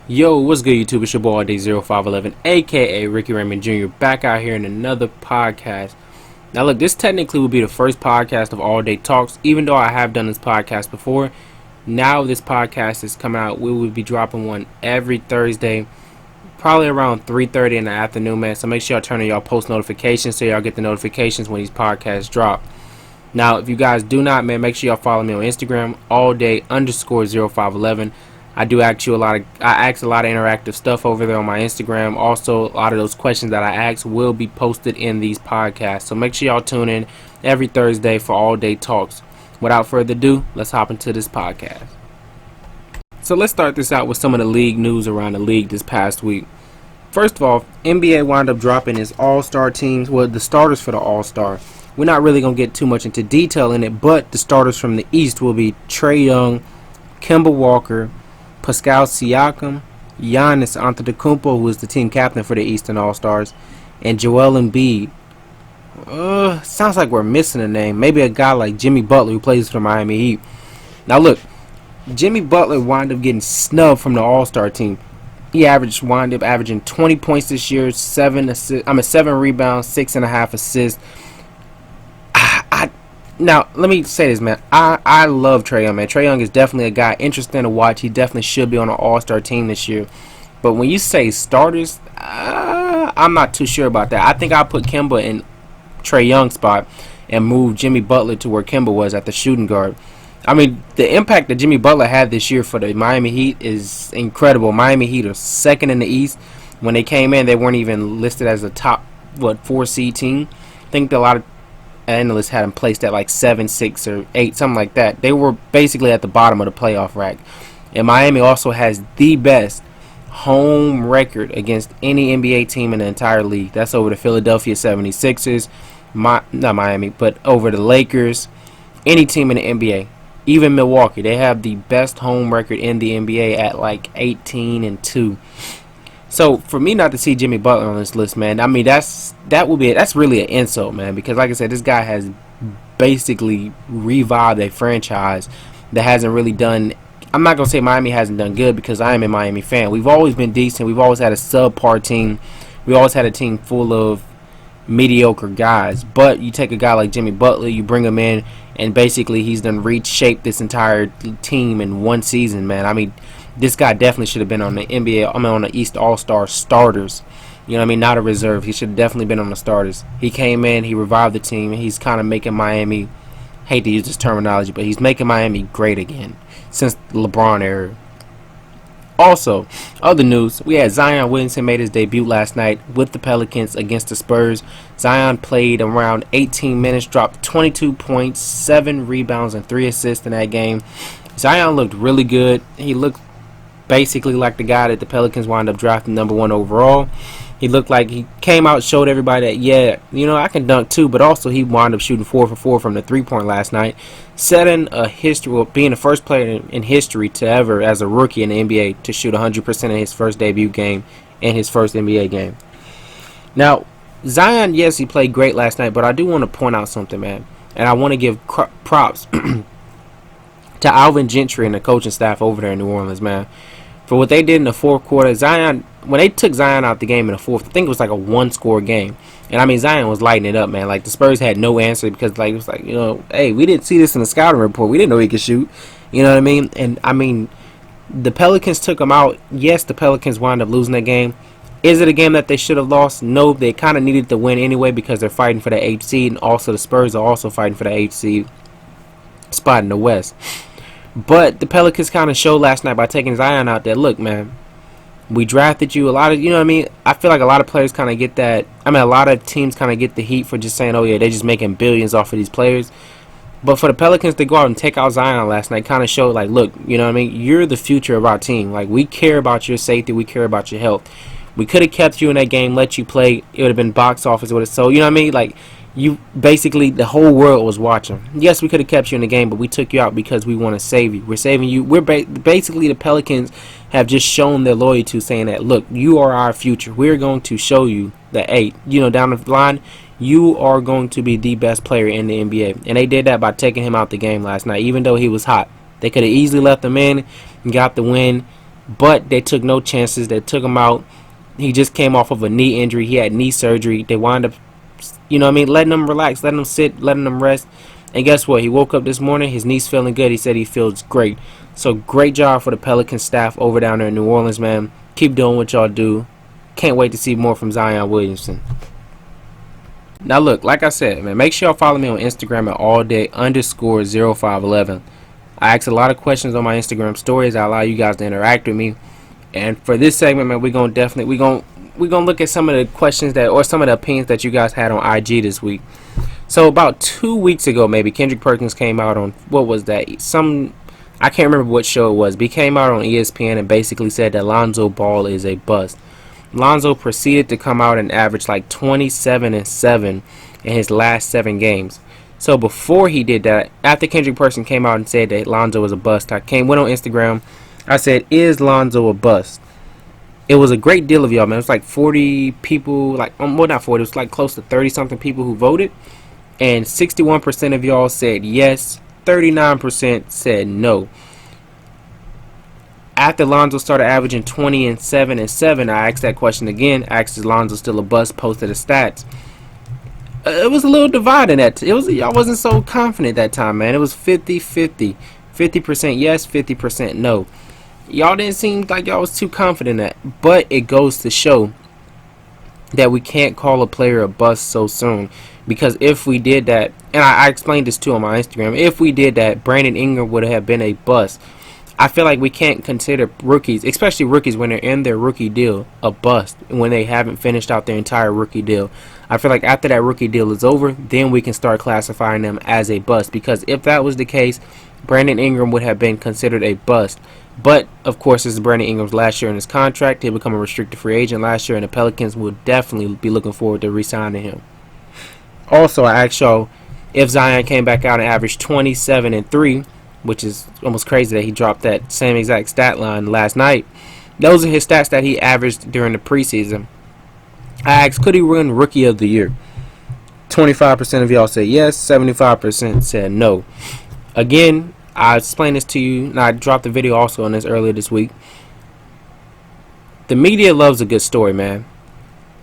Yo, what's good YouTube? It's your boy ALLDAY0511, aka Ricky Raymond Jr. back out here in another podcast. Now look, this technically will be the first podcast of ALLDAY Talks, even though I have done this podcast before. Now this podcast is coming out. We will be dropping one every Thursday, probably around 3:30 in the afternoon, man. So make sure y'all turn on y'all post notifications so y'all get the notifications when these podcasts drop. Now, if you guys do not, man, make sure y'all follow me on Instagram, ALLDAY_0511. I ask a lot of interactive stuff over there on my Instagram. Also, a lot of those questions that I ask will be posted in these podcasts. So make sure y'all tune in every Thursday for ALLDAY Talks. Without further ado, let's hop into this podcast. So let's start this out with some of the league news around the league this past week. First of all, NBA wound up dropping its All-Star teams, well, the starters for the All-Star. We're not really going to get too much into detail in it, but the starters from the East will be Trae Young, Kemba Walker, Pascal Siakam, Giannis Antetokounmpo, who is the team captain for the Eastern All-Stars, and Joel Embiid. Sounds like we're missing a name. Maybe a guy like Jimmy Butler, who plays for the Miami Heat. Now look, Jimmy Butler wound up getting snubbed from the All-Star team. He wound up averaging 20 points this year, 7 rebounds, 6.5 assists. Now, let me say this, man. I love Trae Young, man. Trae Young is definitely a guy interesting to watch. He definitely should be on an All-Star team this year. But when you say starters, I'm not too sure about that. I think I'll put Kemba in Trae Young's spot and move Jimmy Butler to where Kemba was at the shooting guard. I mean, the impact that Jimmy Butler had this year for the Miami Heat is incredible. Miami Heat are second in the East. When they came in, they weren't even listed as a top, 4 seed team. I think a lot of analysts had them placed at like 7, 6, or 8, something like that. They were basically at the bottom of the playoff rack. And Miami also has the best home record against any NBA team in the entire league. That's over the Philadelphia 76ers, not Miami, but over the Lakers, any team in the NBA. Even Milwaukee, they have the best home record in the NBA at like 18-2. So for me not to see Jimmy Butler on this list, man, I mean that's really an insult, man, because like I said, this guy has basically revived a franchise that hasn't really done. I'm not gonna say Miami hasn't done good, because I am a Miami fan. We've always been decent. We've always had a subpar team. We always had a team full of mediocre guys. But you take a guy like Jimmy Butler, you bring him in, and basically he's done reshaped this entire team in one season, man. I mean, this guy definitely should have been on the on the East All-Star starters. You know what I mean? Not a reserve. He should have definitely been on the starters. He came in, he revived the team, and he's kind of making Miami, hate to use this terminology, but he's making Miami great again since the LeBron era. Also, other news, we had Zion Williamson made his debut last night with the Pelicans against the Spurs. Zion played around 18 minutes, dropped 22 points, 7 rebounds, and 3 assists in that game. Zion looked really good. He looked basically like the guy that the Pelicans wound up drafting #1 overall. He looked like he came out, showed everybody that, yeah, you know, I can dunk too, but also he wound up shooting 4 for 4 from the 3-point last night, setting a history, well, being the first player in history to ever, as a rookie in the NBA, to shoot 100% in his first debut game and his first NBA game. Now, Zion, yes, he played great last night, but I do want to point out something, man, and I want to give props to Alvin Gentry and the coaching staff over there in New Orleans, man, for what they did in the fourth quarter. Zion, when they took Zion out the game in the fourth, I think it was like a 1-score game, and I mean Zion was lighting it up, man. Like the Spurs had no answer, because like it was like, you know, hey, we didn't see this in the scouting report. We didn't know he could shoot. You know what I mean? And I mean, the Pelicans took him out. Yes, the Pelicans wound up losing that game. Is it a game that they should have lost? No, they kind of needed to win anyway, because they're fighting for the 8th seed, and also the Spurs are also fighting for the 8th seed spot in the West. But the Pelicans kind of showed last night by taking Zion out that, look, man, we drafted you. A lot of, you know what I mean? I feel like a lot of players kind of get that. I mean, a lot of teams kind of get the heat for just saying, oh, yeah, they're just making billions off of these players. But for the Pelicans to go out and take out Zion last night kind of showed, like, look, you know what I mean? You're the future of our team. Like, we care about your safety. We care about your health. We could have kept you in that game, let you play. It would have been box office with it. So, you know what I mean? Like, you basically, the whole world was watching. Yes, we could have kept you in the game, but we took you out because we want to save you. We're saving you. We're basically, the Pelicans have just shown their loyalty, saying that, look, you are our future. We're going to show you that, hey, you know, down the line, you are going to be the best player in the NBA. And they did that by taking him out the game last night, even though he was hot. They could have easily left him in and got the win. but they took no chances. They took him out. He just came off of a knee injury. He had knee surgery. They wound up, you know what I mean, letting him relax, letting him sit, letting him rest. And guess what? He woke up this morning. His knee's feeling good. He said he feels great. So great job for the Pelicans staff over down there in New Orleans, man. Keep doing what y'all do. Can't wait to see more from Zion Williamson. Now look, like I said, man, make sure y'all follow me on Instagram at allday_0511. I ask a lot of questions on my Instagram stories. I allow you guys to interact with me. And for this segment, man, we're gonna look at some of the questions that, or some of the opinions that you guys had on IG this week. So about 2 weeks ago, maybe, Kendrick Perkins came out on, what was that? I can't remember what show it was, but he came out on ESPN and basically said that Lonzo Ball is a bust. Lonzo proceeded to come out and average like 27 and 7 in his last 7 games. So before he did that, after Kendrick Perkins came out and said that Lonzo was a bust, went on Instagram. I said, is Lonzo a bust? It was a great deal of y'all, man. It was like 40 people, well, not 40, it was like close to 30 something people who voted. And 61% of y'all said yes, 39% said no. After Lonzo started averaging 20 and 7 and 7, I asked that question again. Asked, is Lonzo still a bust? Posted the stats. It was a little divided. Y'all wasn't so confident that time, man. It was 50-50. 50% yes, 50% no. Y'all didn't seem like y'all was too confident in that. But it goes to show that we can't call a player a bust so soon. Because if we did that, and I explained this too on my Instagram, if we did that, Brandon Ingram would have been a bust. I feel like we can't consider rookies, especially rookies when they're in their rookie deal, a bust when they haven't finished out their entire rookie deal. I feel like after that rookie deal is over, then we can start classifying them as a bust. Because if that was the case, Brandon Ingram would have been considered a bust. But, of course, this is Brandon Ingram's last year in his contract. He'll become a restricted free agent last year, and the Pelicans will definitely be looking forward to re-signing him. Also, I asked y'all if Zion came back out and averaged 27 and 3, which is almost crazy that he dropped that same exact stat line last night. Those are his stats that he averaged during the preseason. I asked, could he win Rookie of the Year? 25% of y'all said yes, 75% said no. Again, I explained this to you, and I dropped the video also on this earlier this week. The media loves a good story, man.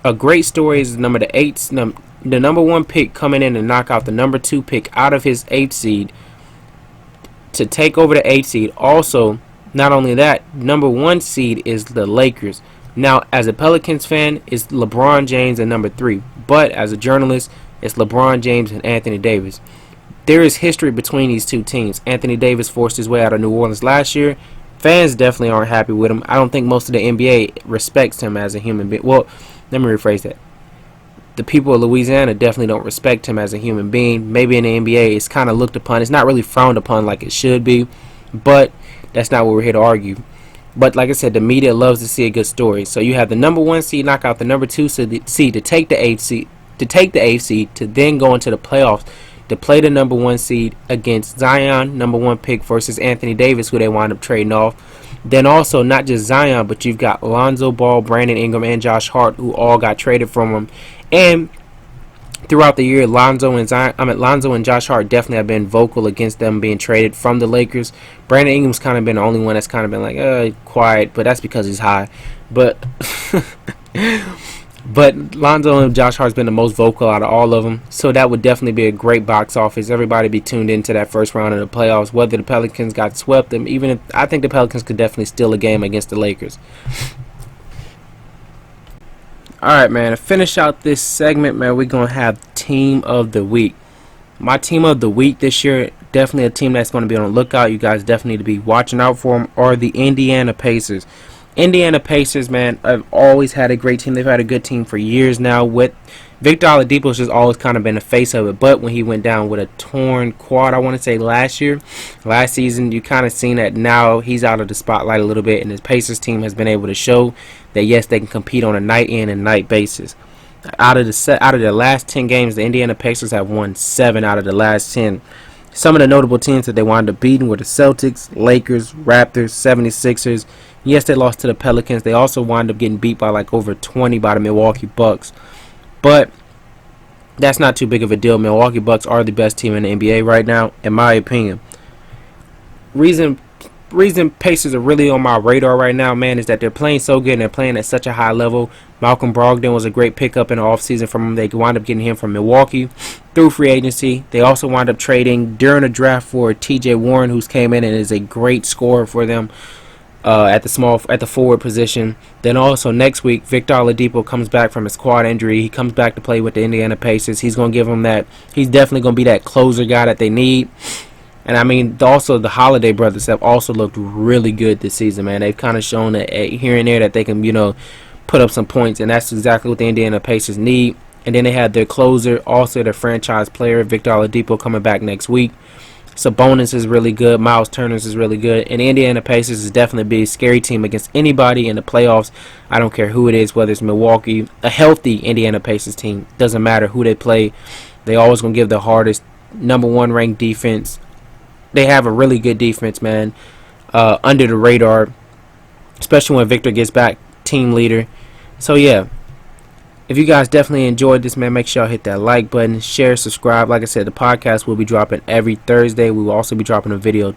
A great story is the number 1 pick coming in and knock out the number 2 pick out of his 8th seed to take over the 8th seed. Also, not only that, number 1 seed is the Lakers. Now, as a Pelicans fan, it's LeBron James and number 3. But as a journalist, it's LeBron James and Anthony Davis. There is history between these two teams. Anthony Davis forced his way out of New Orleans last year. Fans definitely aren't happy with him. I don't think most of the NBA respects him as a human being. Well, let me rephrase that. The people of Louisiana definitely don't respect him as a human being. Maybe in the NBA it's kind of looked upon. It's not really frowned upon like it should be. But that's not what we're here to argue. But like I said, the media loves to see a good story. So you have the number 1 seed knock out the number 2 seed to take the 8th seed, to then go into the playoffs to play the number 1 seed against Zion, number 1 pick, versus Anthony Davis, who they wind up trading off. Then also, not just Zion, but you've got Lonzo Ball, Brandon Ingram, and Josh Hart, who all got traded from him. And throughout the year, Lonzo and Josh Hart definitely have been vocal against them being traded from the Lakers. Brandon Ingram's kind of been the only one that's kind of been like, quiet, but that's because he's high. But But Lonzo and Josh Hart's been the most vocal out of all of them. So that would definitely be a great box office. Everybody be tuned into that first round of the playoffs. Whether the Pelicans got swept, them, even if I think the Pelicans could definitely steal a game against the Lakers. Alright, man. To finish out this segment, man, we're going to have Team of the Week. My Team of the Week this year, definitely a team that's going to be on the lookout. You guys definitely need to be watching out for them, are the Indiana Pacers. Indiana Pacers, man, have always had a great team. They've had a good team for years now. With Victor Oladipo's just always kind of been the face of it. But when he went down with a torn quad, I want to say last season, you kind of seen that now he's out of the spotlight a little bit. And his Pacers team has been able to show that, yes, they can compete on a night in and night basis. Out of the last 10 games, the Indiana Pacers have won 7 out of the last 10. Some of the notable teams that they wound up beating were the Celtics, Lakers, Raptors, 76ers. Yes, they lost to the Pelicans. They also wound up getting beat by like over 20 by the Milwaukee Bucks. But that's not too big of a deal. Milwaukee Bucks are the best team in the NBA right now, in my opinion. Reason reason Pacers are really on my radar right now, man, is that they're playing so good and they're playing at such a high level. Malcolm Brogdon was a great pickup in the offseason from them. They wound up getting him from Milwaukee through free agency. They also wound up trading during the draft for TJ Warren, who's came in and is a great scorer for them at the forward position. Then also next week, Victor Oladipo comes back from his quad injury. He comes back to play with the Indiana Pacers. He's going to give them that. He's definitely going to be that closer guy that they need. And I mean, also the Holiday brothers have also looked really good this season, man. They've kind of shown that here and there that they can, put up some points, and that's exactly what the Indiana Pacers need. And then they have their closer, also their franchise player, Victor Oladipo, coming back next week. Sabonis is really good. Miles Turner is really good. And the Indiana Pacers is definitely be a scary team against anybody in the playoffs. I don't care who it is, whether it's Milwaukee, a healthy Indiana Pacers team. Doesn't matter who they play. They always going to give the hardest, #1 ranked defense. They have a really good defense, man, under the radar, especially when Victor gets back, team leader. So, yeah, if you guys definitely enjoyed this, man, make sure y'all hit that like button, share, subscribe. Like I said, the podcast will be dropping every Thursday. We will also be dropping a video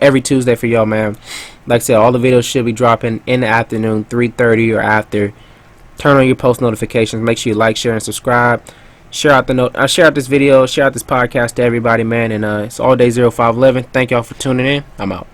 every Tuesday for y'all, man. Like I said, all the videos should be dropping in the afternoon, 3:30 or after. Turn on your post notifications. Make sure you like, share, and subscribe. Share out this video, share out this podcast to everybody, man. And it's ALLDAY 0511. Thank y'all for tuning in. I'm out.